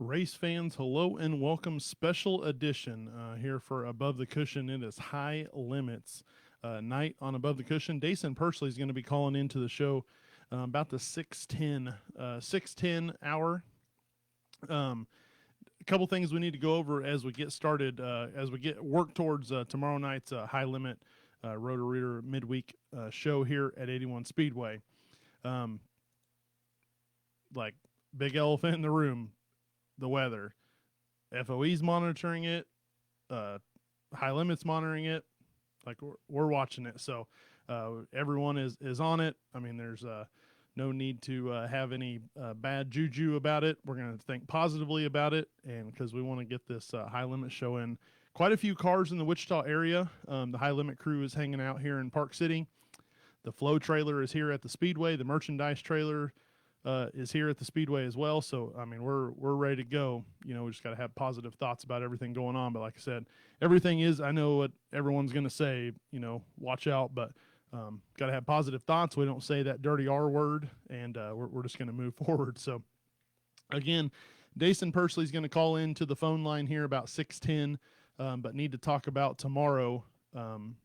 Race fans, hello and welcome. Special edition here for Above the Cushion. It is High Limits night on Above the Cushion. Daison Pursley is going to be calling into the show about the 6:10 hour. A couple things we need to go over as we get started, as we get work towards tomorrow night's High Limit Roto-Rooter midweek show here at 81 Speedway. Um, like big elephant in the room, the weather. FOE's monitoring it. High Limits monitoring it. Like we're watching it. So everyone is on it. I mean, there's no need to have any bad juju about it. We're going to think positively about it, and because we want to get this High Limit show in. Quite a few cars in the Wichita area. The High Limit crew is hanging out here in Park City. The Flow trailer is here at the Speedway. The merchandise trailer is here at the Speedway as well. So I mean, we're ready to go. You know, we just got to have positive thoughts about everything going on. But like I said, everything is. I know what everyone's going to say. You know, watch out. But got to have positive thoughts. We don't say that dirty R word, and we're just going to move forward. So again, Daison Pursley's going to call in to the phone line here about 6:10, but need to talk about tomorrow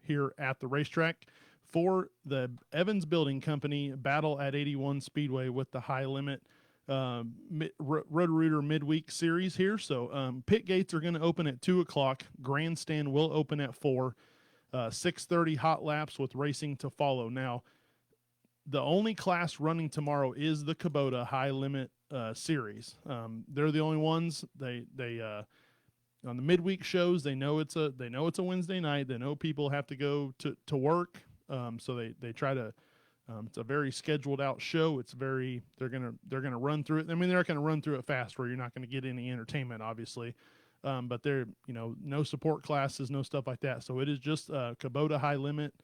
here at the racetrack for the Evans Building Company battle at 81 Speedway with the High Limit Roto-Rooter midweek series here. So pit gates are going to open at 2 o'clock. Grandstand will open at 4. 6:30 hot laps with racing to follow. Now, the only class running tomorrow is the Kubota High Limit series. They're the only ones. They on the midweek shows, they know it's a Wednesday night. They know people have to go to work. So they try to. It's a very scheduled out show. It's very they're gonna run through it. I mean, they're not gonna run through it fast where you're not gonna get any entertainment, obviously. But they're no support classes, no stuff like that. So it is just Kubota High Limit.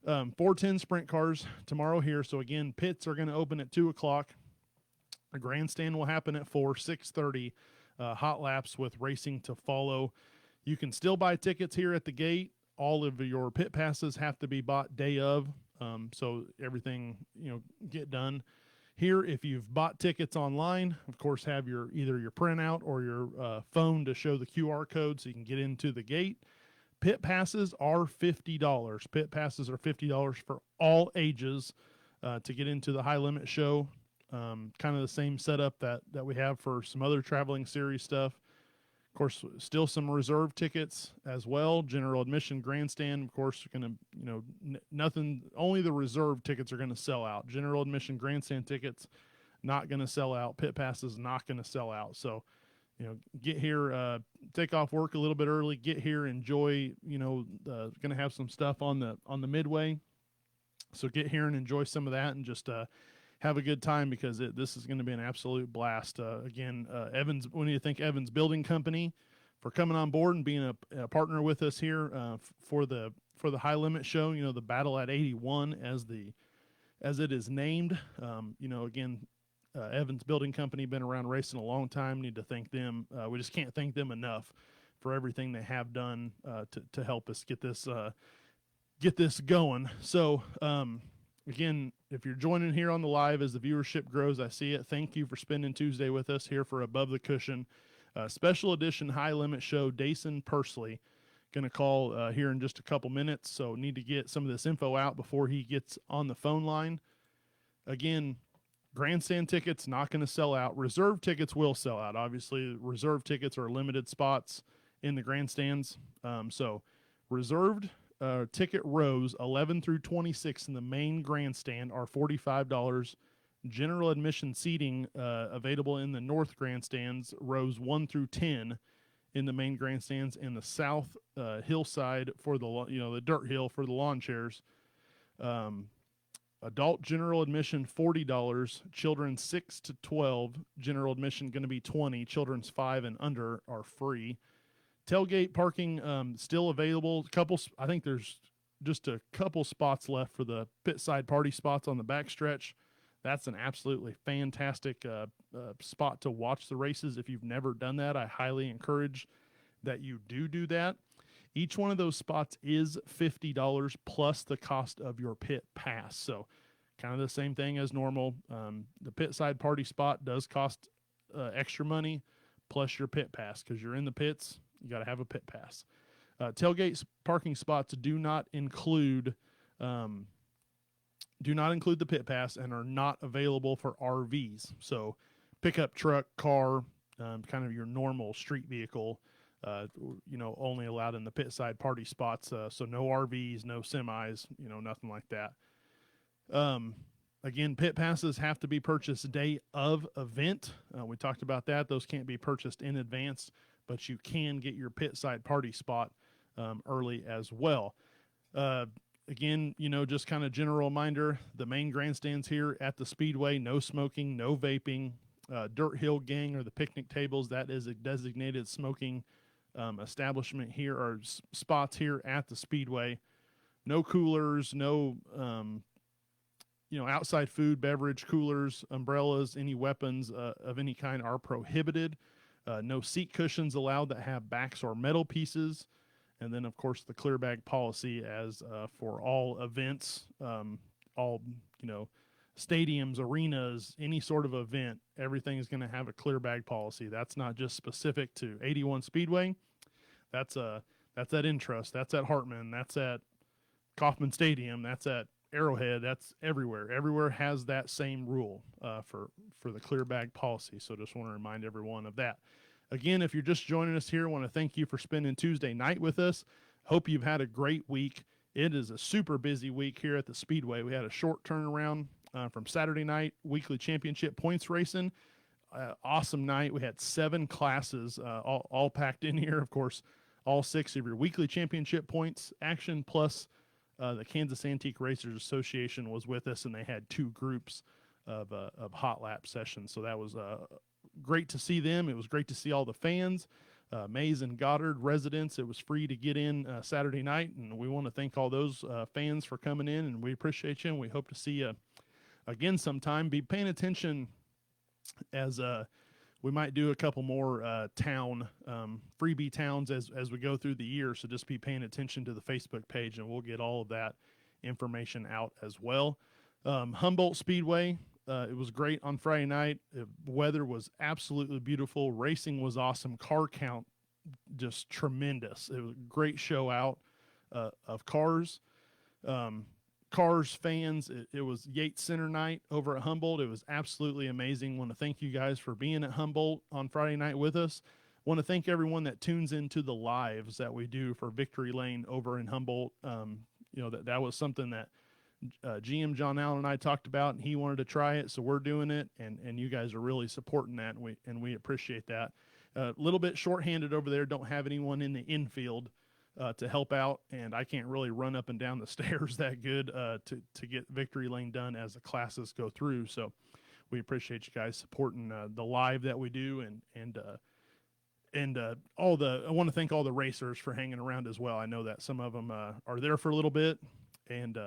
410 sprint cars tomorrow here. So again, pits are going to open at 2 o'clock. A grandstand will happen at 4. 6:30 hot laps with racing to follow. You can still buy tickets here at the gate. All of your pit passes have to be bought day of, so everything get done here. If you've bought tickets online, of course, have either your printout or your phone to show the QR code so you can get into the gate. Pit passes are $50. Pit passes are $50 for all ages to get into the High Limit show. Kind of the same setup that we have for some other traveling series stuff. Of course, still some reserve tickets as well. General admission grandstand, of course, are going to, nothing, only the reserve tickets are going to sell out. General admission grandstand tickets, not going to sell out. Pit passes, not going to sell out. So, get here, take off work a little bit early, get here, enjoy, going to have some stuff on the midway. So get here and enjoy some of that and just have a good time because this is going to be an absolute blast. Again, Evans, we need to thank Evans Building Company for coming on board and being a partner with us here for the High Limit show. The battle at 81 as it is named. Again, Evans Building Company been around racing a long time. Need to thank them. We just can't thank them enough for everything they have done to help us get this going. So. Again, if you're joining here on the live as the viewership grows, I see it. Thank you for spending Tuesday with us here for Above the Cushion, special edition High Limit show. Daison Pursley going to call here in just a couple minutes, so need to get some of this info out before he gets on the phone line. Again, grandstand tickets not going to sell out. Reserve tickets will sell out. Obviously, reserve tickets are limited spots in the grandstands. So reserved ticket rows 11 through 26 in the main grandstand are $45. General admission seating available in the north grandstands, rows 1 through 10 in the main grandstands, and the south hillside for the dirt hill for the lawn chairs. Adult general admission $40. Children 6 to 12 general admission going to be $20. Children's 5 and under are free. Tailgate parking still available. I think there's just a couple spots left for the pit side party spots on the backstretch. That's an absolutely fantastic spot to watch the races. If you've never done that, I highly encourage that you do that. Each one of those spots is $50 plus the cost of your pit pass. So kind of the same thing as normal. The pit side party spot does cost extra money. plus your pit pass, because you're in the pits. You got to have a pit pass. Tailgate parking spots um, do not include the pit pass and are not available for RVs. So pickup truck, car, kind of your normal street vehicle, only allowed in the pit side party spots. So no RVs, no semis, nothing like that. Um, Again, pit passes have to be purchased day of event. We talked about that. Those can't be purchased in advance, but you can get your pit side party spot early as well. Uh, Again, just kind of general reminder, the main grandstands here at the Speedway, no smoking, no vaping. Dirt Hill Gang, or the picnic tables, that is a designated smoking establishment here, or spots here at the Speedway. No coolers, no outside food, beverage, coolers, umbrellas, any weapons of any kind are prohibited. No seat cushions allowed that have backs or metal pieces. And then, of course, the clear bag policy as for all events, all, stadiums, arenas, any sort of event, everything is going to have a clear bag policy. That's not just specific to 81 Speedway. That's that's at Intrust. That's at Hartman. That's at Kauffman Stadium. That's at Arrowhead. That's everywhere. Everywhere has that same rule for the clear bag policy. So just want to remind everyone of that. Again, if you're just joining us here, I want to thank you for spending Tuesday night with us. Hope you've had a great week. It is a super busy week here at the Speedway. We had a short turnaround from Saturday night, weekly championship points racing. Awesome night. We had 7 classes all packed in here. Of course, all 6 of your weekly championship points action, plus the Kansas Antique Racers Association was with us, and they had 2 groups of hot lap sessions. So that was great to see them. It was great to see all the fans, Mays and Goddard residents. It was free to get in Saturday night, and we want to thank all those fans for coming in, and we appreciate you, and we hope to see you again sometime. Be paying attention as we might do a couple more town freebie towns as we go through the year. So just be paying attention to the Facebook page, and we'll get all of that information out as well. Humboldt Speedway, it was great on Friday night. The weather was absolutely beautiful. Racing was awesome. Car count just tremendous. It was a great show out of cars. Cars, fans. It was Yates Center night over at Humboldt. It was absolutely amazing. Want to thank you guys for being at Humboldt on Friday night with us. Want to thank everyone that tunes into the lives that we do for Victory Lane over in Humboldt. That was something that GM John Allen and I talked about, and he wanted to try it, so we're doing it, and you guys are really supporting that, and we appreciate that. A little bit shorthanded over there. Don't have anyone in the infield to help out, and I can't really run up and down the stairs that good to get Victory Lane done as the classes go through. So we appreciate you guys supporting the live that we do, and I want to thank all the racers for hanging around as well. I know that some of them are there for a little bit, and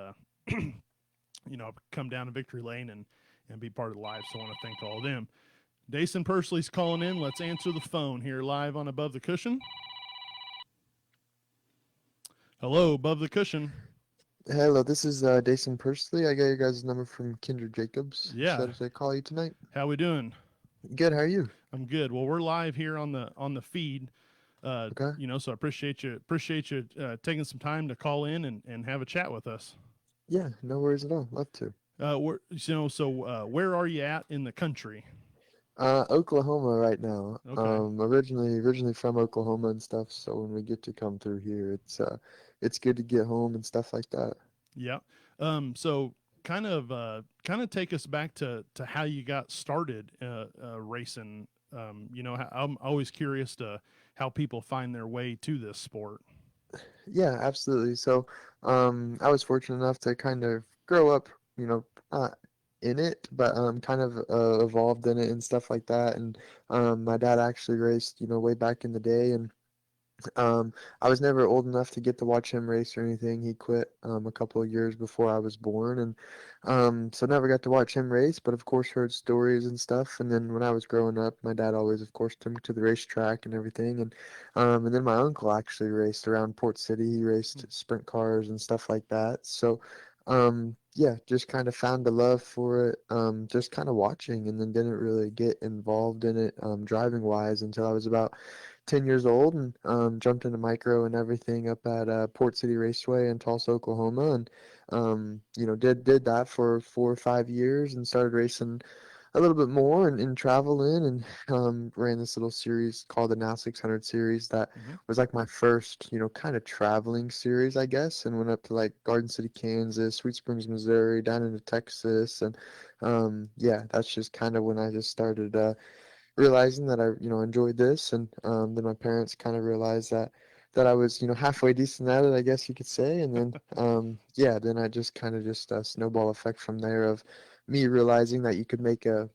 come down to Victory Lane and be part of the live. So I want to thank all of them. Daison Pursley's calling in. Let's answer the phone here live on Above the Cushion. Hello, Above the Cushion. Hello, this is Daison Pursley. I got your guys' number from Kinder Jacobs. Yeah. Should I call you tonight? How we doing? Good. How are you? I'm good. Well, we're live here on the feed. Okay. So I appreciate you taking some time to call in and have a chat with us. Yeah, no worries at all. Love to. Where are you at in the country? Oklahoma right now. Okay. Originally from Oklahoma and stuff. So when we get to come through here, it's good to get home and stuff like that. Yeah. So kind of take us back to how you got started racing. I'm always curious to how people find their way to this sport. Yeah, absolutely. So, I was fortunate enough to kind of grow up, not in it, but kind of evolved in it and stuff like that. And my dad actually raced, way back in the day, and I was never old enough to get to watch him race or anything. He quit a couple of years before I was born, and so never got to watch him race. But of course, heard stories and stuff. And then when I was growing up, my dad always, of course, took me to the racetrack and everything. And then my uncle actually raced around Port City. He raced sprint cars and stuff like that. So. yeah, just kind of found a love for it, just kind of watching, and then didn't really get involved in it, driving wise until I was about 10 years old, and jumped into micro and everything up at Port City Raceway in Tulsa, Oklahoma, and did that for 4 or 5 years and started racing a little bit more and travel in and ran this little series called the Now 600 series that Hmm. was like my first, kind of traveling series, I guess, and went up to like Garden City, Kansas, Sweet Springs, Missouri, down into Texas, and yeah, that's just kind of when I just started realizing that I, enjoyed this, and then my parents kind of realized that I was, halfway decent at it, I guess you could say, and then yeah, then I just kind of just a snowball effect from there of me realizing that you could make a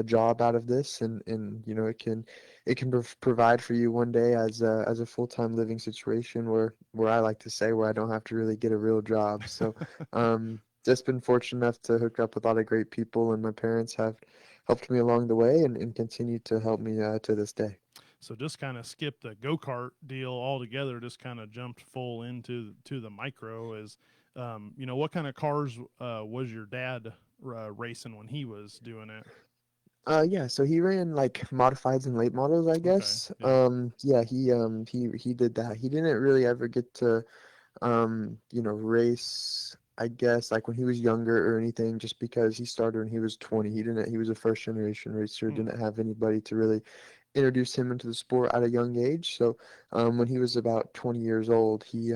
job out of this, and it can provide for you one day as a full-time living situation where I like to say where I don't have to really get a real job. So just been fortunate enough to hook up with a lot of great people, and my parents have helped me along the way and continue to help me to this day. So just kind of skipped the go kart deal altogether. Just kind of jumped full into to the micro. Is what kind of cars was your dad racing when he was doing it? Yeah, so he ran like modifieds and late models, I Okay, guess. yeah. Yeah, he did that. He didn't really ever get to race, I guess, like when he was younger or anything, just because he started when he was 20. He was a first generation racer, Hmm. didn't have anybody to really introduced him into the sport at a young age. So when he was about 20 years old, he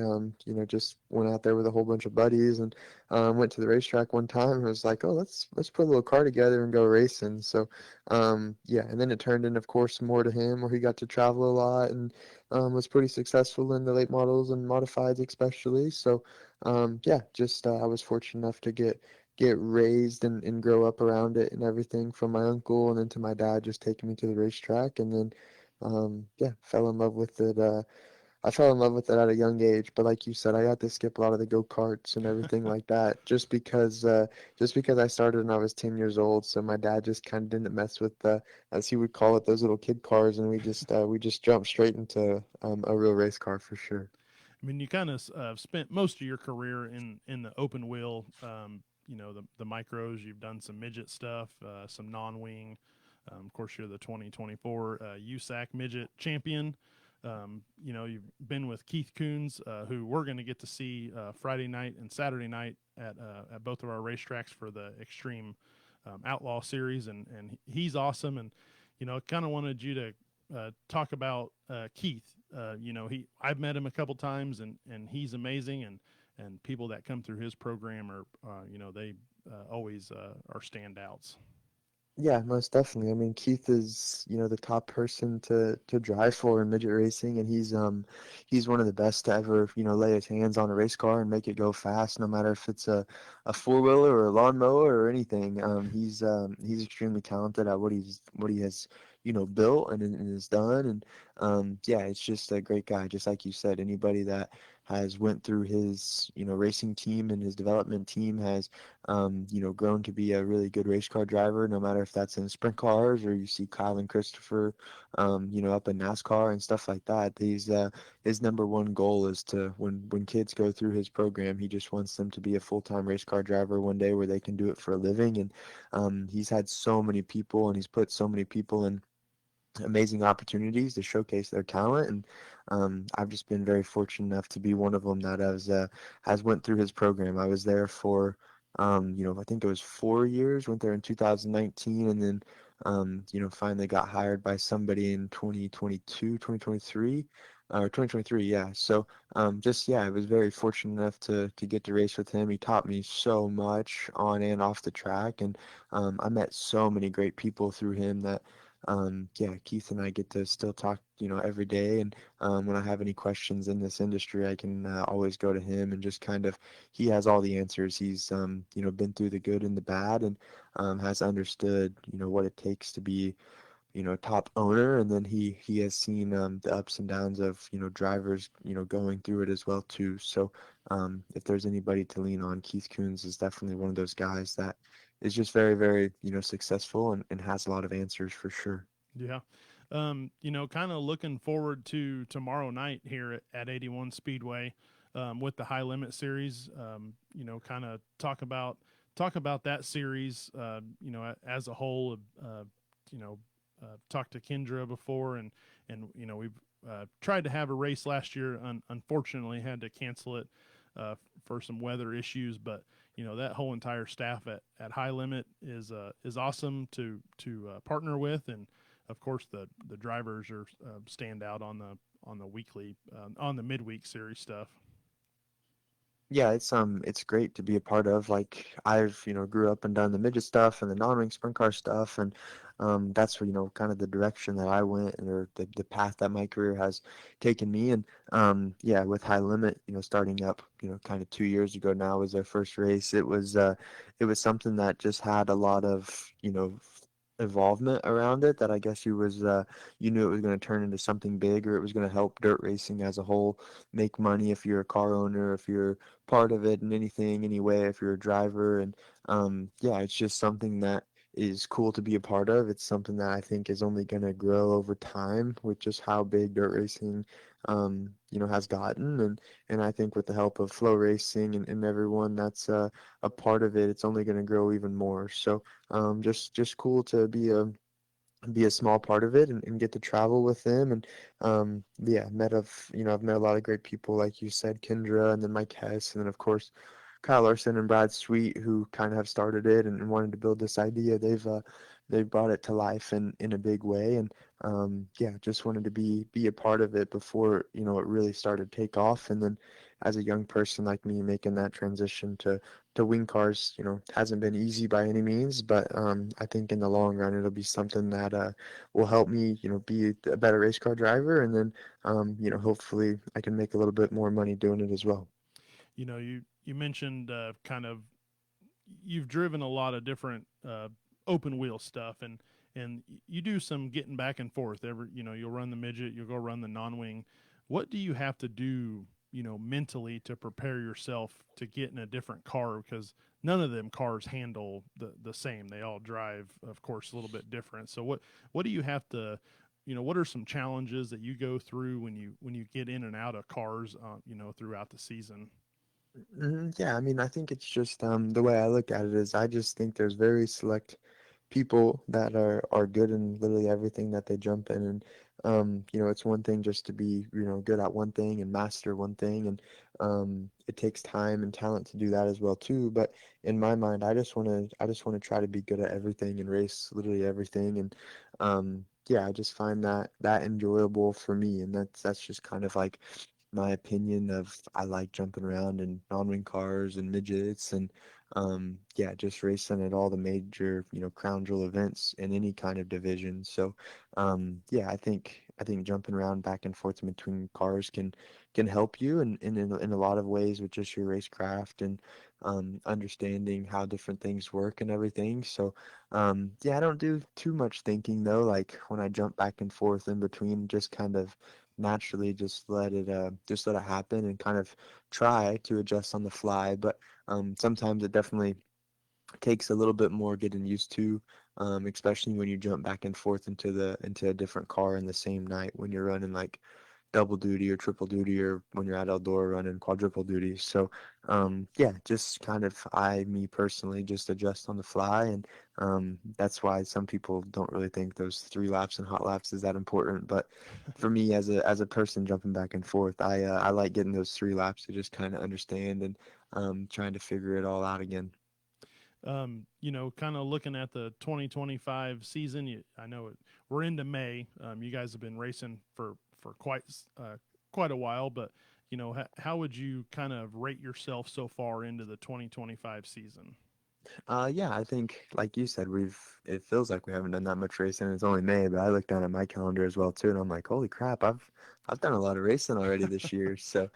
just went out there with a whole bunch of buddies and went to the racetrack one time and was like, oh, let's put a little car together and go racing. So yeah, and then it turned in, of course, more to him where he got to travel a lot and was pretty successful in the late models and modifieds especially. So yeah, just I was fortunate enough to get raised and grow up around it and everything from my uncle and then to my dad just taking me to the racetrack and then yeah, fell in love with it. I fell in love with it at a young age, but like you said, I got to skip a lot of the go-karts and everything like that just because I started when I was 10 years old. So my dad just kind of didn't mess with as he would call it, those little kid cars, and we just jumped straight into a real race car for sure. I mean, you kind of spent most of your career in the open wheel. The micros. You've done some midget stuff, some non-wing. Of course, you're the 2024 USAC midget champion. You've been with Keith Coons, who we're going to get to see Friday night and Saturday night at both of our racetracks for the Extreme Outlaw Series, and he's awesome. And kind of wanted you to talk about Keith. I've met him a couple times, and he's amazing. And people that come through his program are they always are standouts. Yeah, most definitely. I mean, Keith is, the top person to drive for in midget racing, and he's one of the best to ever, lay his hands on a race car and make it go fast, no matter if it's a four-wheeler or a lawnmower or anything. He's extremely talented at what he has, built and has done, and yeah, it's just a great guy. Just like you said, anybody that has went through his, racing team and his development team has grown to be a really good race car driver, no matter if that's in sprint cars or you see Kyle and Christopher, up in NASCAR and stuff like that. His number one goal is to, when kids go through his program, he just wants them to be a full-time race car driver one day where they can do it for a living. And he's had so many people and he's put so many people in amazing opportunities to showcase their talent, and I've just been very fortunate enough to be one of them that has went through his program. I was there for I think it was 4 years. Went there in 2019, and then finally got hired by somebody in 2022, 2023. Or 2023, yeah. So, just yeah, I was very fortunate enough to get to race with him. He taught me so much on and off the track, and I met so many great people through him that yeah, Keith and I get to still talk, every day. And when I have any questions in this industry, I can always go to him and just kind of, he has all the answers. He's, been through the good and the bad and has understood, what it takes to be, a top owner. And then he has seen the ups and downs of, drivers, going through it as well too. So if there's anybody to lean on, Keith Coons is definitely one of those guys that is just very, very, successful and has a lot of answers for sure. Yeah. Kind of looking forward to tomorrow night here at 81 Speedway. with the High Limit series. Kind of talk about that series. As a whole. You know, talked to Kendra before, and we've tried to have a race last year. Unfortunately, had to cancel it for some weather issues, but that whole entire staff at High Limit is awesome to partner with, and of course the drivers are stand out on the weekly on the midweek series stuff. Yeah, it's great to be a part of. Like I've, grew up and done the midget stuff and the non-wing sprint car stuff, and that's where, kind of the direction that I went, and or the path that my career has taken me. And yeah, with High Limit, starting up, kind of 2 years ago now was our first race. It was something that just had a lot of, involvement around it, that I guess you knew it was going to turn into something big, or it was going to help dirt racing as a whole make money if you're a car owner, if you're part of it in anything, anyway, if you're a driver. And yeah, it's just something that is cool to be a part of. It's something that I think is only going to grow over time with just how big dirt racing, has gotten. And I think with the help of Flow Racing and everyone that's a part of it, it's only going to grow even more. So just cool to be a small part of it, and get to travel with them. And yeah, I've met a lot of great people, like you said, Kendra, and then Mike Hess, and then of course Kyle Larson and Brad Sweet, who kind of have started it and wanted to build this idea. They've brought it to life in a big way. And yeah, just wanted to be a part of it before it really started to take off. And then as a young person like me, making that transition to wing cars, hasn't been easy by any means, but I think in the long run it'll be something that will help me, be a better race car driver. And then hopefully I can make a little bit more money doing it as well. You mentioned kind of you've driven a lot of different open wheel stuff, and you do some getting back and forth. You'll run the midget, you'll go run the non-wing. What do you have to do, mentally to prepare yourself to get in a different car? Because none of them cars handle the same. They all drive, of course, a little bit different. So what do you have to what are some challenges that you go through when you get in and out of cars throughout the season? Yeah, I mean, I think it's just the way I look at it is I just think there's very select people that are good in literally everything that they jump in. And it's one thing just to be, good at one thing and master one thing. And it takes time and talent to do that as well too. But in my mind, I just want to try to be good at everything and race literally everything. And yeah, I just find that enjoyable for me. And that's just kind of like my opinion of, I like jumping around in non-wing cars and midgets, and yeah, just racing at all the major, crown jewel events in any kind of division. So yeah, I think jumping around back and forth in between cars can help you in a lot of ways with just your racecraft, and understanding how different things work and everything. So yeah, I don't do too much thinking though, like when I jump back and forth in between, just kind of naturally just let it happen, and kind of try to adjust on the fly. But sometimes it definitely takes a little bit more getting used to, especially when you jump back and forth into a different car in the same night, when you're running like double duty or triple duty, or when you're at Eldora running quadruple duty. So yeah, just kind of, me personally, just adjust on the fly. And that's why some people don't really think those 3 laps and hot laps is that important. But for me, as a person jumping back and forth, I like getting those 3 laps to just kind of understand, and trying to figure it all out again. Kind of looking at the 2025 season. I know we're into May. You guys have been racing for quite a while, but how would you kind of rate yourself so far into the 2025 season? Yeah, I think, like you said, it feels like we haven't done that much racing. It's only May, but I look down at my calendar as well too, and I'm like, holy crap, I've done a lot of racing already this year. So,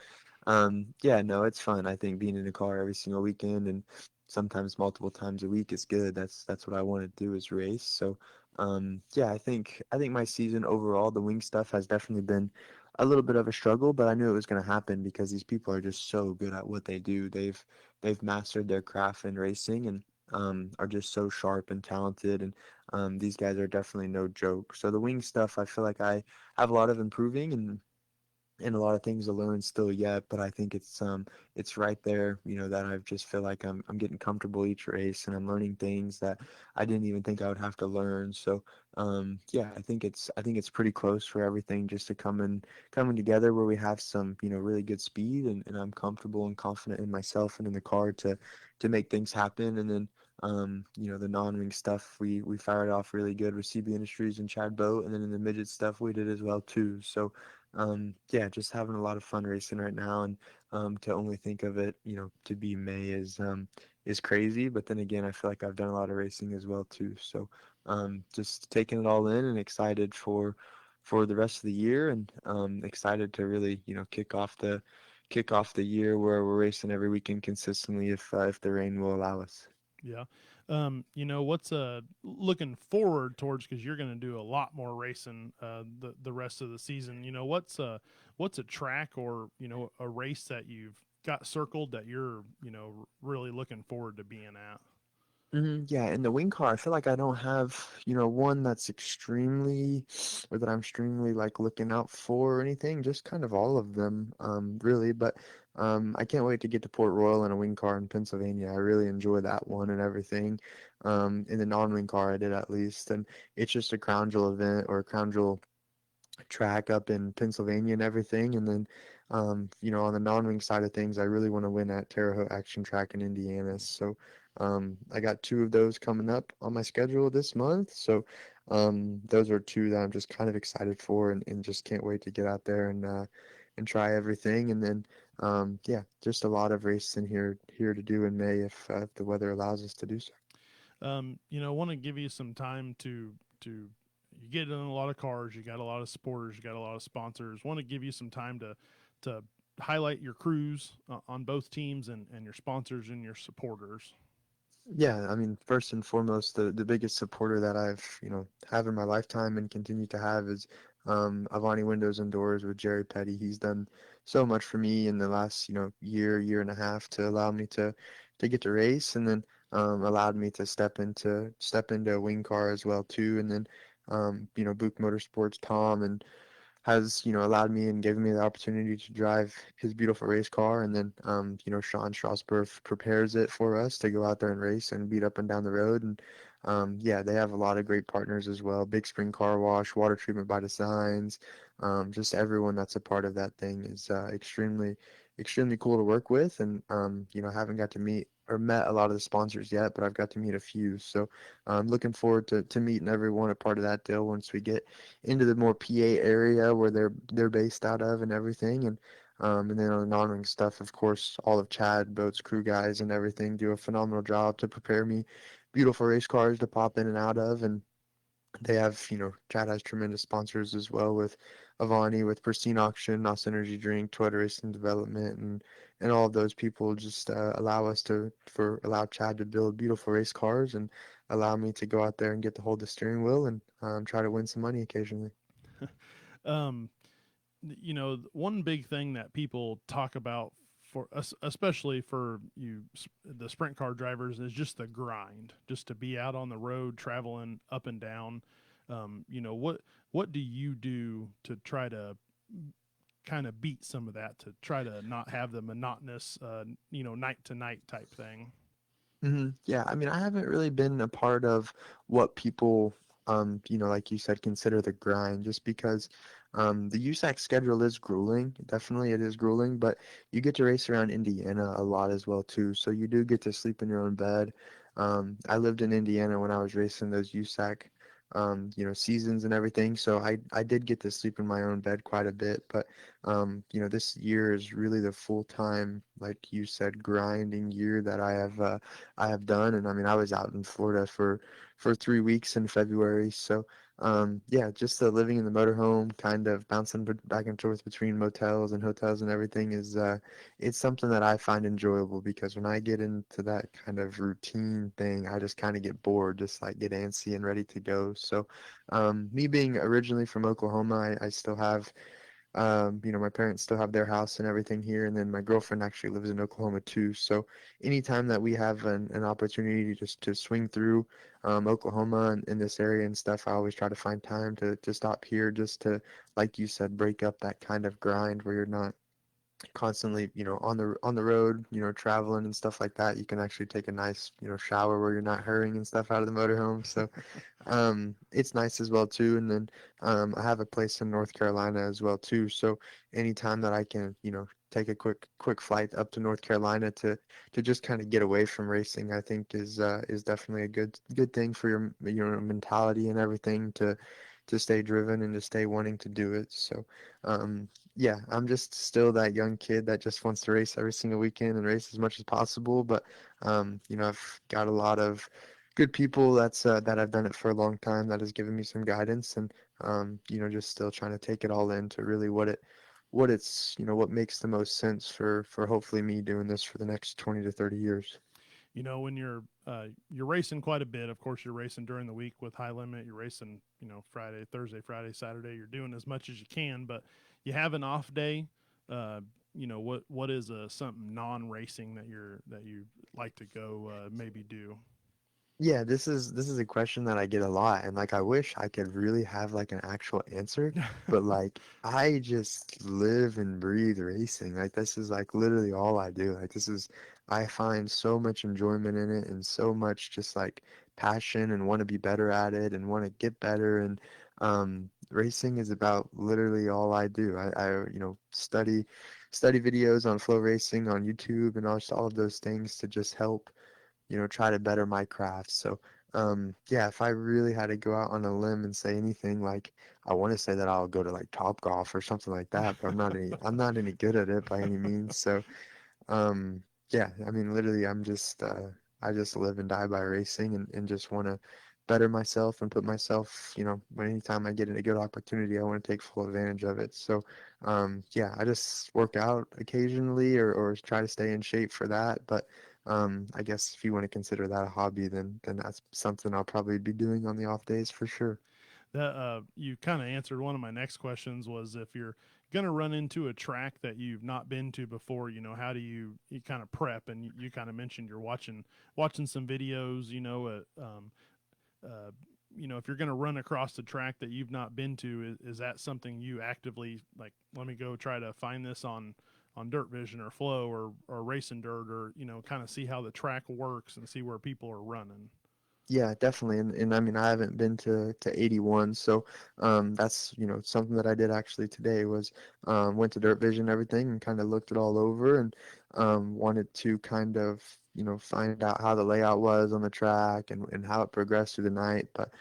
yeah, no, it's fun. I think being in a car every single weekend, and sometimes multiple times a week, is good. That's what I want to do, is race. So, yeah, I think my season overall, the wing stuff has definitely been a little bit of a struggle, but I knew it was going to happen because these people are just so good at what they do. They've mastered their craft in racing, and are just so sharp and talented. And these guys are definitely no joke. So the wing stuff, I feel like I have a lot of improving, and and a lot of things to learn still yet, but I think it's right there, that I just feel like I'm getting comfortable each race and I'm learning things that I didn't even think I would have to learn. So yeah, I think it's pretty close for everything just to coming together where we have some, really good speed, and I'm comfortable and confident in myself and in the car to make things happen. And then the non-wing stuff, we fired off really good with CB Industries and Chad Boat, and then in the midget stuff we did as well too. So yeah, just having a lot of fun racing right now, and to only think of it, to be May is crazy. But then again, I feel like I've done a lot of racing as well too. So just taking it all in and excited for the rest of the year, and excited to really, kick off the year where we're racing every weekend consistently if the rain will allow us. Yeah. What's looking forward towards, because you're going to do a lot more racing the rest of the season. What's a track or a race that you've got circled that you're really looking forward to being at? Yeah, in the wing car, I feel like I don't have, one that's extremely, or that I'm extremely like looking out for or anything. Just kind of all of them, really. But I can't wait to get to Port Royal in a wing car in Pennsylvania. I really enjoy that one and everything. In the non-wing car, I did at least, and it's just a crown jewel event or a crown jewel track up in Pennsylvania and everything. And then, on the non-wing side of things, I really want to win at Terre Haute Action Track in Indiana. So, I got two of those coming up on my schedule this month. So, those are two that I'm just kind of excited for, and just can't wait to get out there and try everything. And then, yeah, just a lot of racing here to do in May if the weather allows us to do so. Want to give you some time to you get in a lot of cars, you got a lot of supporters, you got a lot of sponsors. Want to give you some time to highlight your crews on both teams and your sponsors and your supporters. Yeah, I mean, first and foremost, the biggest supporter that I've, have in my lifetime and continue to have is Avani Windows and Doors with Jerry Petty. He's done so much for me in the last, year and a half to allow me to get to race, and then allowed me to step into a wing car as well too. And then Book Motorsports Tom and has, allowed me and given me the opportunity to drive his beautiful race car. And then, Sean Strasburg prepares it for us to go out there and race and beat up and down the road. And yeah, they have a lot of great partners as well. Big Spring Car Wash, Water Treatment by Designs, just everyone that's a part of that thing is extremely cool to work with. And, haven't got to meet or met a lot of the sponsors yet, but I've got to meet a few. So I'm looking forward to meeting everyone a part of that deal once we get into the more PA area where they're based out of and everything. And then on the non-ring stuff, of course, all of Chad, Boat's crew guys and everything do a phenomenal job to prepare me beautiful race cars to pop in and out of. And they have, Chad has tremendous sponsors as well with Avani, with Pristine Auction, NOS Energy Drink, Toyota Racing Development, and all of those people just allow Chad to build beautiful race cars and allow me to go out there and get to hold the steering wheel and try to win some money occasionally. um, One big thing that people talk about for us, especially for the sprint car drivers, is just the grind, just to be out on the road, traveling up and down. What do you do to try to kind of beat some of that, to try to not have the monotonous, night to night type thing? Yeah, I mean, I haven't really been a part of what people, like you said, consider the grind, just because the USAC schedule is grueling. Definitely, it is grueling, but you get to race around Indiana a lot as well too. So you do get to sleep in your own bed. I lived in Indiana when I was racing those USAC, seasons and everything. So I did get to sleep in my own bed quite a bit, but this year is really the full time, like you said, grinding year that I have done. And I mean, I was out in Florida for 3 weeks in February. So yeah, just the living in the motorhome, kind of bouncing back and forth between motels and hotels and everything is it's something that I find enjoyable, because when I get into that kind of routine thing, I just kind of get bored, just like get antsy and ready to go. So me being originally from Oklahoma, I still have My parents still have their house and everything here, and then my girlfriend actually lives in Oklahoma too. So anytime that we have an opportunity just to swing through Oklahoma and in this area and stuff, I always try to find time to stop here just to, like you said, break up that kind of grind where you're not constantly, on the road, traveling and stuff like that. You can actually take a nice, shower where you're not hurrying and stuff out of the motorhome. So it's nice as well too. And then I have a place in North Carolina as well too. So anytime that I can, take a quick flight up to North Carolina to just kind of get away from racing, I think is definitely a good thing for your mentality and everything to stay driven and to stay wanting to do it. So yeah, I'm just still that young kid that just wants to race every single weekend and race as much as possible. But I've got a lot of good people that have done it for a long time that has given me some guidance and just still trying to take it all in to really what makes the most sense for hopefully me doing this for the next 20 to 30 years. When you're racing quite a bit. Of course, you're racing during the week with high limit. You're racing, Friday, Thursday, Friday, Saturday. You're doing as much as you can, but you have an off day. Uh, what is something non-racing that you like to go maybe do? Yeah, this is a question that I get a lot, and like I wish I could really have like an actual answer, but like I just live and breathe racing. Like this is like literally all I do. I find so much enjoyment in it and so much just like passion and want to be better at it and want to get better and racing is about literally all I do. I study videos on flow racing on YouTube and all of those things to just help try to better my craft. So, yeah, if I really had to go out on a limb and say anything, like I want to say that I'll go to like Top Golf or something like that, but I'm not any good at it by any means. So, yeah, I mean, literally, I just live and die by racing and just want to better myself and put myself, when anytime I get a good opportunity, I want to take full advantage of it. So, yeah, I just work out occasionally or try to stay in shape for that. But, I guess if you want to consider that a hobby, then that's something I'll probably be doing on the off days for sure. That you kind of answered one of my next questions was if you're going to run into a track that you've not been to before, how do you kind of prep? And you kind of mentioned you're watching some videos, uh, if you're going to run across the track that you've not been to, is that something you actively like? Let me go try to find this on Dirt Vision or Flow or Racing Dirt, or kind of see how the track works and see where people are running. Yeah, definitely. And I mean, I haven't been to 81, so that's, something that I did actually today was went to Dirt Vision and everything and kind of looked it all over and wanted to kind of, find out how the layout was on the track and how it progressed through the night. But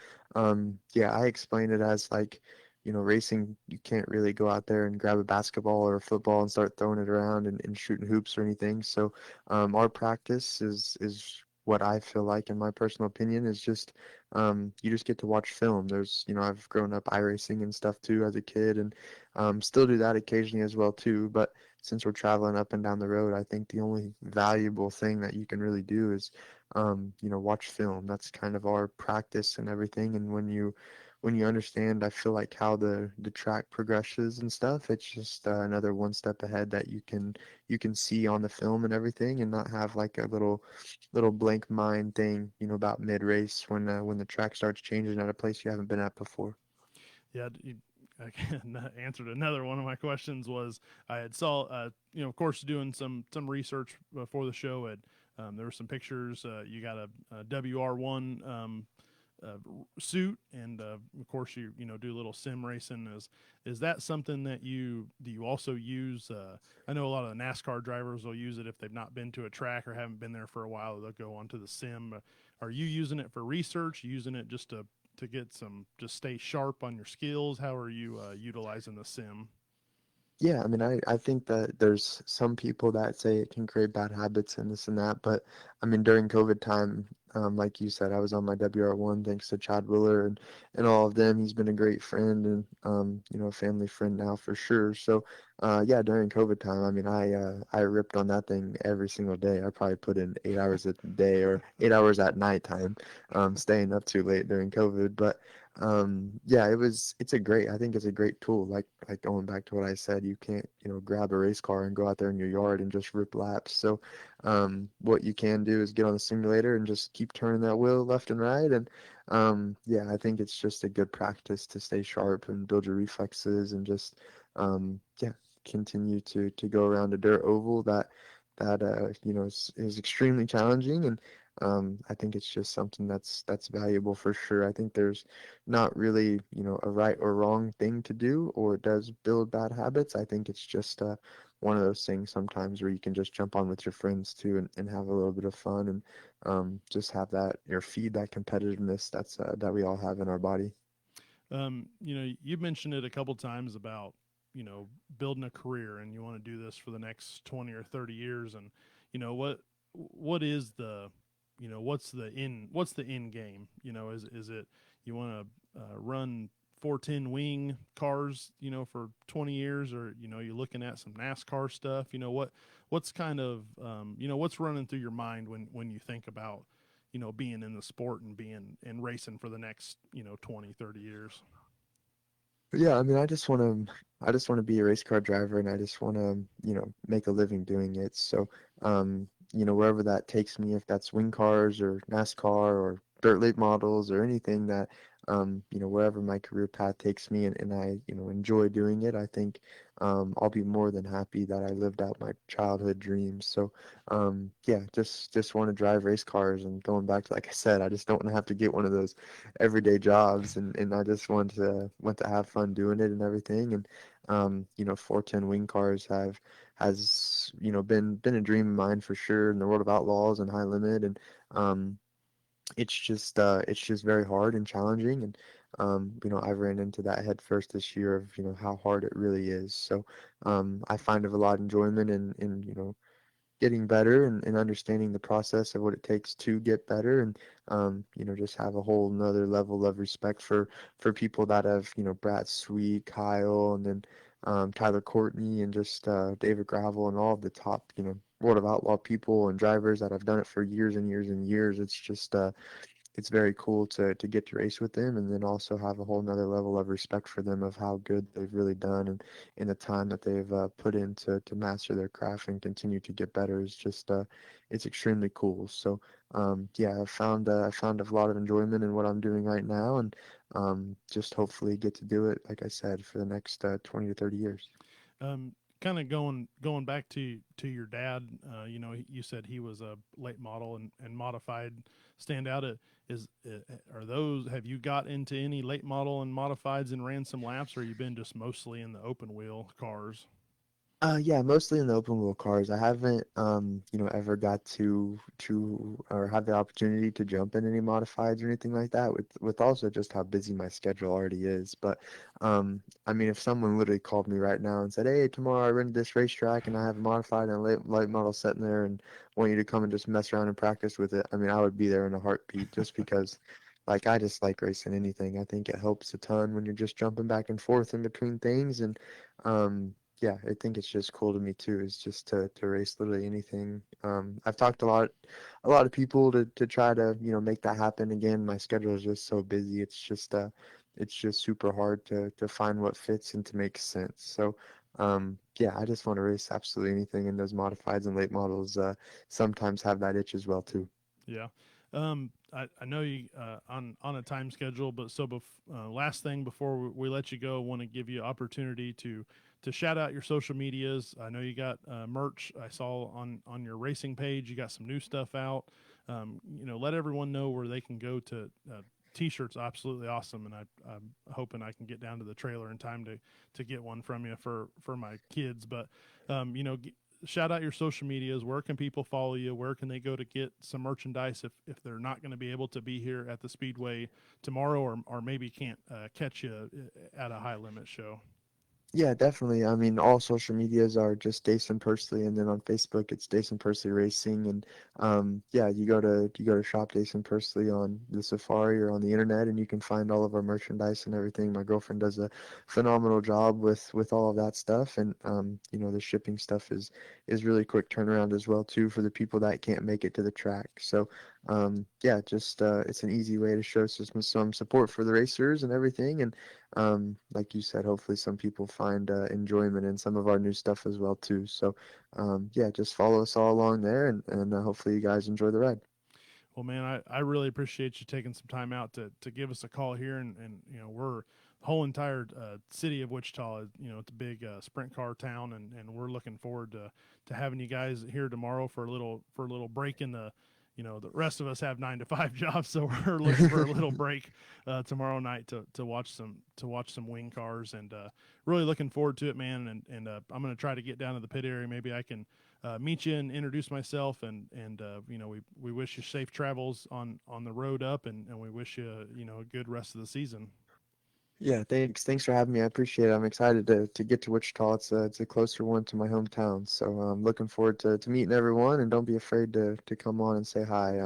yeah, I explained it as like, racing, you can't really go out there and grab a basketball or a football and start throwing it around and shooting hoops or anything. So our practice is what I feel like, in my personal opinion, is just you just get to watch film. I've grown up iRacing and stuff too as a kid, and still do that occasionally as well too. But since we're traveling up and down the road, I think the only valuable thing that you can really do is, watch film. That's kind of our practice and everything. And when you understand, I feel like how the track progresses and stuff, it's just another one step ahead that you can see on the film and everything, and not have like a little blank mind thing, about mid race when the track starts changing at a place you haven't been at before. Yeah, you again answered another one of my questions. Was I had saw of course doing some research before the show. There were some pictures. You got a WR1 suit, and of course you do a little sim racing. Is that something that you also use? I know a lot of the NASCAR drivers will use it if they've not been to a track or haven't been there for a while. They'll go onto the sim. Are you using it for research? Using it just to get some, just stay sharp on your skills? How are you utilizing the sim? Yeah, I mean, I think that there's some people that say it can create bad habits and this and that, but I mean, during COVID time, like you said, I was on my WR1 thanks to Chad Willer and all of them. He's been a great friend and a family friend now for sure. So, yeah, during COVID time, I mean, I ripped on that thing every single day. I probably put in 8 hours a day or 8 hours at nighttime, staying up too late during COVID, but. Yeah, it's a great, I think it's a great tool. Like going back to what I said, you can't, grab a race car and go out there in your yard and just rip laps. So, what you can do is get on the simulator and just keep turning that wheel left and right. And, yeah, I think it's just a good practice to stay sharp and build your reflexes and just, yeah, continue to go around a dirt oval that is extremely challenging. And, I think it's just something that's valuable for sure. I think there's not really, a right or wrong thing to do, or it does build bad habits. I think it's just one of those things sometimes where you can just jump on with your friends too and have a little bit of fun and just have that, or feed that competitiveness that we all have in our body. You've mentioned it a couple times about, building a career and you want to do this for the next 20 or 30 years. And, what is the, what's the end game? Is it, you want to run 410 wing cars, for 20 years, or, you're looking at some NASCAR stuff, what's kind of, what's running through your mind when you think about, being in the sport and being and racing for the next, 20, 30 years. But yeah, I mean, I just want to be a race car driver, and I just want to, make a living doing it. So, wherever that takes me, if that's wing cars or NASCAR or dirt late models or anything that, wherever my career path takes me and I, enjoy doing it, I think, I'll be more than happy that I lived out my childhood dreams. So, yeah, just want to drive race cars, and going back to, like I said, I just don't want to have to get one of those everyday jobs, and I just want to have fun doing it and everything. And 410 wing cars has been a dream of mine for sure in the world of outlaws and high limit. And it's just very hard and challenging. And I ran into that head first this year of how hard it really is. So I find a lot of enjoyment in getting better, and understanding the process of what it takes to get better. And just have a whole nother level of respect for people that have, Brad Sweet, Kyle, and then Tyler Courtney, and just David Gravel, and all of the top, World of Outlaw people and drivers that have done it for years and years and years. It's very cool to get to race with them, and then also have a whole nother level of respect for them of how good they've really done, and in the time that they've put in to master their craft and continue to get better is just it's extremely cool. So yeah, I found a lot of enjoyment in what I'm doing right now, and just hopefully get to do it, like I said, for the next 20 to 30 years. Um, Kind of going back to your dad. You said he was a late model and modified standout. Is are those? Have you got into any late model and modifieds and ran some laps, or you been just mostly in the open wheel cars? Yeah, mostly in the open wheel cars. I haven't, ever got to or have the opportunity to jump in any modifieds or anything like that, with also just how busy my schedule already is. But I mean, if someone literally called me right now and said, "Hey, tomorrow I run to this racetrack and I have a modified and a late model sitting there and want you to come and just mess around and practice with it," I mean, I would be there in a heartbeat, just because. Like, I just like racing anything. I think it helps a ton when you're just jumping back and forth in between things. And yeah, I think it's just cool to me too, is just to race literally anything. I've talked a lot of people to try to, make that happen again. My schedule is just so busy. It's just super hard to find what fits and to make sense. So, yeah, I just want to race absolutely anything, and those modifieds and late models sometimes have that itch as well too. Yeah. I know you on a time schedule, but last thing before we let you go, I want to give you opportunity to shout out your social medias. I know you got merch. I saw on your racing page you got some new stuff out. Let everyone know where they can go to. T-shirts absolutely awesome, and I'm hoping I can get down to the trailer in time to get one from you for my kids. But um, you know, shout out your social medias. Where can people follow you? Where can they go to get some merchandise if they're not going to be able to be here at the Speedway tomorrow, or maybe can't catch you at a high limit show? Yeah, definitely. I mean, all social medias are just Daison Pursley, and then on Facebook it's Daison Pursley Racing. And yeah, you go to shop Daison Pursley on the Safari or on the internet, and you can find all of our merchandise and everything. My girlfriend does a phenomenal job with all of that stuff, and the shipping stuff is really quick turnaround as well too for the people that can't make it to the track. So yeah, just it's an easy way to show some support for the racers and everything. And like you said, hopefully some people find enjoyment in some of our new stuff as well too. So yeah, just follow us all along there, and hopefully you guys enjoy the ride. Well, man, I really appreciate you taking some time out to give us a call here, and we're the whole entire city of Wichita. It's a big sprint car town, and we're looking forward to having you guys here tomorrow for a little break in the. The rest of us have 9 to 5 jobs, so we're looking for a little break tomorrow night to watch some wing cars, and really looking forward to it, man. And I'm going to try to get down to the pit area. Maybe I can meet you and introduce myself, and we wish you safe travels on the road up, and we wish you a good rest of the season. Yeah, thanks for having me. I appreciate it. I'm excited to get to Wichita. It's a closer one to my hometown, so I'm looking forward to meeting everyone. And don't be afraid to come on and say hi.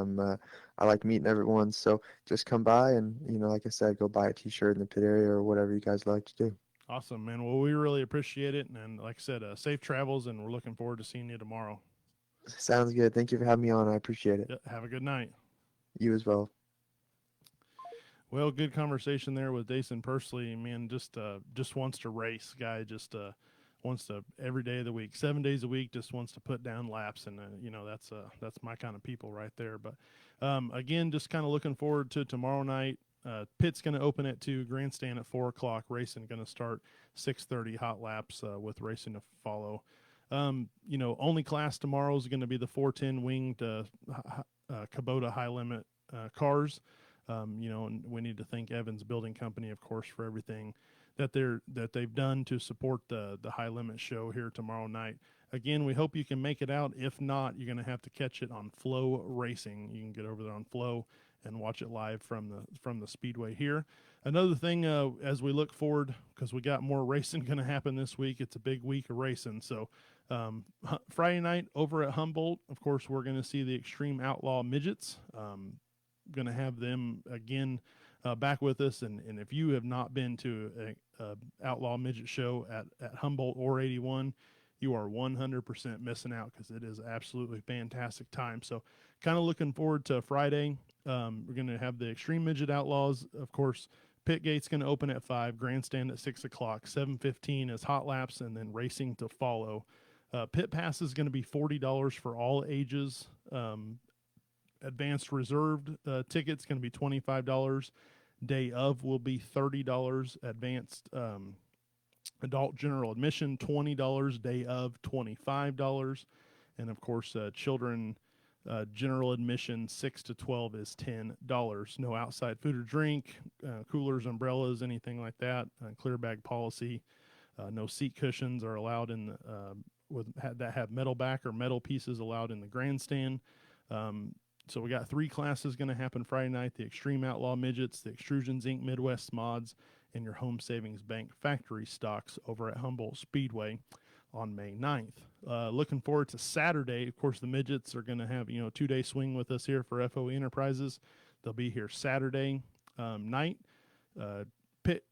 I like meeting everyone, so just come by and like I said, go buy a t-shirt in the pit area or whatever you guys like to do. Awesome, man. Well, we really appreciate it, and like I said, safe travels, and we're looking forward to seeing you tomorrow. Sounds good. Thank you for having me on. I appreciate it. Yep, have a good night. You as well. Well, good conversation there with Daison Pursley. Man, just wants to race. Guy just wants to every day of the week, 7 days a week, just wants to put down laps, and that's my kind of people right there. But again, just kind of looking forward to tomorrow night. Pit's going to open at 2, grandstand at 4 o'clock. Racing going to start 6:30. Hot laps with racing to follow. Only class tomorrow is going to be the 410 winged Kubota high limit cars. And we need to thank Evans Building Company, of course, for everything that they've done to support the high limit show here tomorrow night. Again, we hope you can make it out. If not, you're going to have to catch it on Flow Racing. You can get over there on Flow and watch it live from the speedway here. Another thing, as we look forward, because we got more racing going to happen this week. It's a big week of racing. So Friday night over at Humboldt, of course, we're going to see the Extreme Outlaw Midgets. Going to have them again back with us. And if you have not been to a Outlaw Midget show at Humboldt or 81, you are 100% missing out, because it is absolutely fantastic time. So kind of looking forward to Friday. We're going to have the Extreme Midget Outlaws. Of course, pit gate's going to open at 5, grandstand at 6 o'clock, 7:15 is hot laps, and then racing to follow. Pit pass is going to be $40 for all ages. Advanced reserved tickets going to be $25. Day of will be $30. Advanced adult general admission $20. Day of $25. And of course, children general admission 6 to 12 is $10. No outside food or drink, coolers, umbrellas, anything like that. Clear bag policy. No seat cushions are allowed in the that have metal back or metal pieces allowed in the grandstand. So we got 3 classes going to happen Friday night: the Extreme Outlaw Midgets, the Extrusions Inc. Midwest Mods, and your Home Savings Bank factory stocks over at Humboldt Speedway on May 9th. Looking forward to Saturday. Of course, the Midgets are going to have, 2-day swing with us here for FOE Enterprises. They'll be here Saturday night.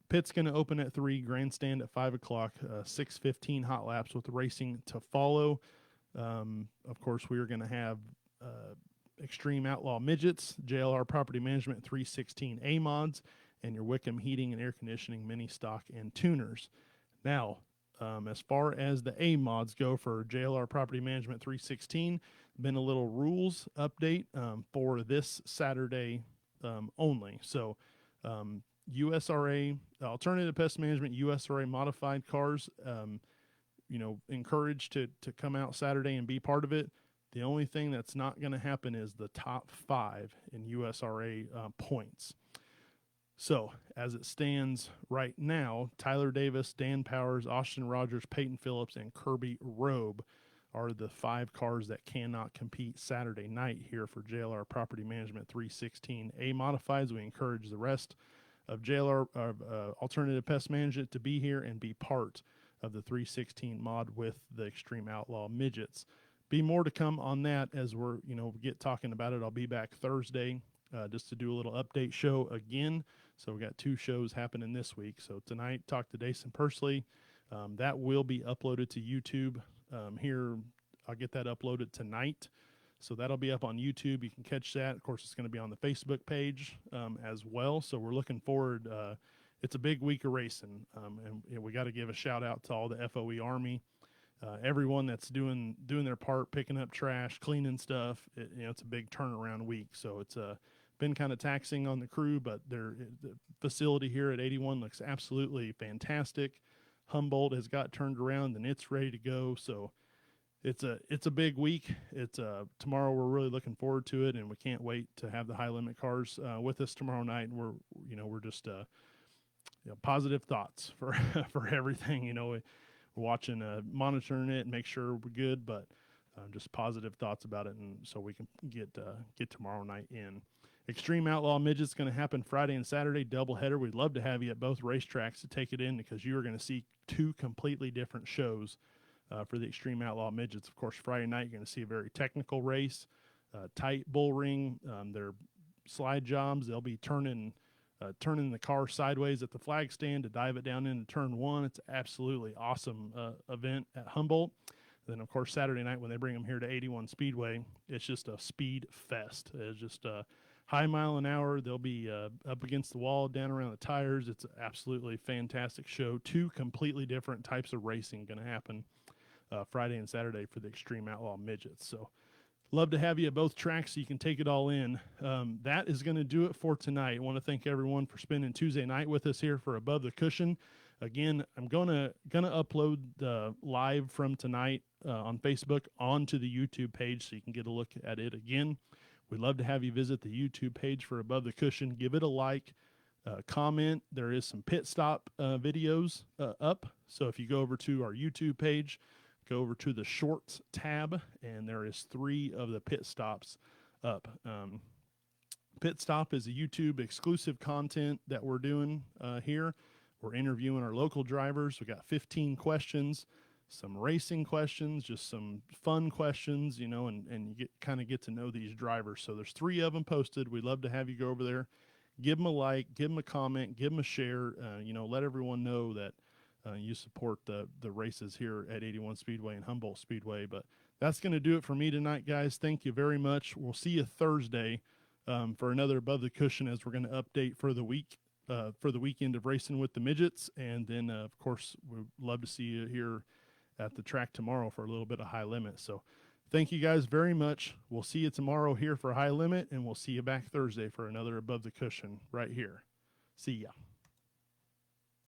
Pit's going to open at 3, grandstand at 5 o'clock, 6:15 hot laps with racing to follow. Of course, we are going to have Extreme Outlaw Midgets, JLR Property Management 316A mods, and your Wickham Heating and Air Conditioning mini stock and tuners. Now, as far as the A mods go for JLR Property Management 316, been a little rules update for this Saturday only. So, USRA, Alternative Pest Management USRA modified cars, encouraged to come out Saturday and be part of it. The only thing that's not going to happen is the top 5 in USRA points. So, as it stands right now, Tyler Davis, Dan Powers, Austin Rogers, Peyton Phillips, and Kirby Robe are the 5 cars that cannot compete Saturday night here for JLR Property Management 316A modifieds. We encourage the rest of JLR Alternative Pest Management to be here and be part of the 316 mod with the Extreme Outlaw Midgets. Be more to come on that as we're get talking about it. I'll be back Thursday just to do a little update show again. So we got 2 shows happening this week. So tonight, talk to Daison Pursley. That will be uploaded to YouTube. Here, I'll get that uploaded tonight. So that'll be up on YouTube. You can catch that. Of course, it's going to be on the Facebook page as well. So we're looking forward. It's a big week of racing, and we got to give a shout out to all the FOE Army, everyone that's doing their part, picking up trash, cleaning stuff. It's a big turnaround week. So it's been kind of taxing on the crew, but the facility here at 81 looks absolutely fantastic. Humboldt has got turned around and it's ready to go. So it's a big week. It's tomorrow. We're really looking forward to it, and we can't wait to have the high limit cars with us tomorrow night. And we're just positive thoughts for for everything. We're watching, monitoring it, and make sure we're good, but just positive thoughts about it, and so we can get tomorrow night in. Extreme Outlaw Midget's going to happen Friday and Saturday, doubleheader. We'd love to have you at both racetracks to take it in, because you are going to see two completely different shows for the Extreme Outlaw Midgets. Of course, Friday night, you're going to see a very technical race, tight bull ring. Their slide jobs, they'll be turning the car sideways at the flag stand to dive it down into turn one. It's absolutely awesome event at Humboldt. Then, of course, Saturday night when they bring them here to 81 Speedway, it's just a speed fest. It's just high mile an hour. They'll be up against the wall, down around the tires. It's an absolutely fantastic show. Two completely different types of racing going to happen Friday and Saturday for the Extreme Outlaw Midgets. So love to have you at both tracks so you can take it all in. That is going to do it for tonight. I want to thank everyone for spending Tuesday night with us here for Above the Cushion. Again, I'm gonna upload the live from tonight on Facebook onto the YouTube page so you can get a look at it again. We'd love to have you visit the YouTube page for Above the Cushion. Give it a like, comment. There is some pit stop videos up. So if you go over to our YouTube page, go over to the Shorts tab, and there is 3 of the pit stops up. Pit Stop is a YouTube exclusive content that we're doing here. We're interviewing our local drivers. We got 15 questions, some racing questions, just some fun questions, and you kind of get to know these drivers. So there's 3 of them posted. We'd love to have you go over there, give them a like, give them a comment, give them a share. Let everyone know that you support the races here at 81 Speedway and Humboldt Speedway. But that's going to do it for me tonight, guys. Thank you very much. We'll see you Thursday for another Above the Cushion, as we're going to update for the week. For the weekend of racing with the midgets. And then, of course, we'd love to see you here at the track tomorrow for a little bit of high limit. So thank you guys very much. We'll see you tomorrow here for high limit, and we'll see you back Thursday for another Above the Cushion right here. See ya.